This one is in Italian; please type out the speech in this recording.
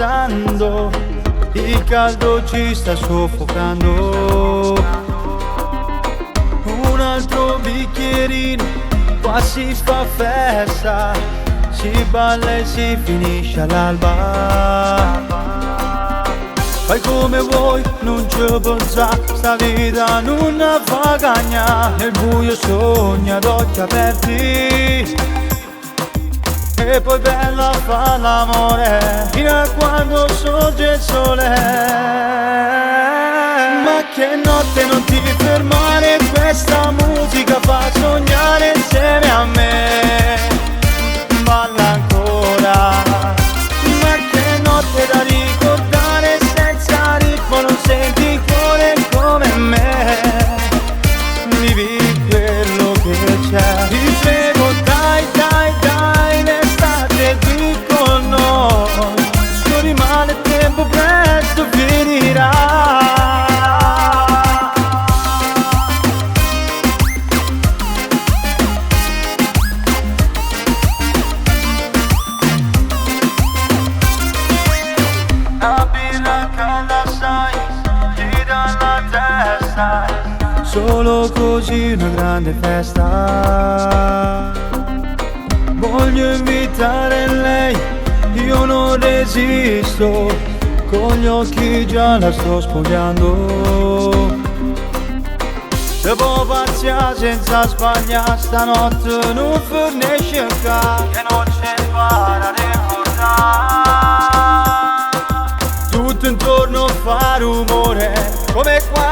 passando, il caldo ci sta soffocando. Un altro bicchierino, qua si fa festa, si balla e si finisce all'alba. Fai come vuoi, non ci pensare, sta vita non fa cagna. Nel buio sogna d'occhi aperti e poi bella fa l'amore fino a quando sorge il sole. Ma che notte, non ti fermare, questa musica fa sognare insieme a me. Balla ancora, ma che notte da ricordare, senza ritmo non senti il cuore come me. Vivi quello che c'è, ti prego dai, dai, dai, l'estate qui con noi, non rimane tempo, presto finirà. La birra che la sai, ti dà la testa, solo così una grande festa. Voglio invitare lei, io non resisto, con gli occhi già la sto spogliando. Se può passare senza sbagliare, stanotte non fornisce qua, che non c'è para ricordare. Tutto intorno fa rumore, come qua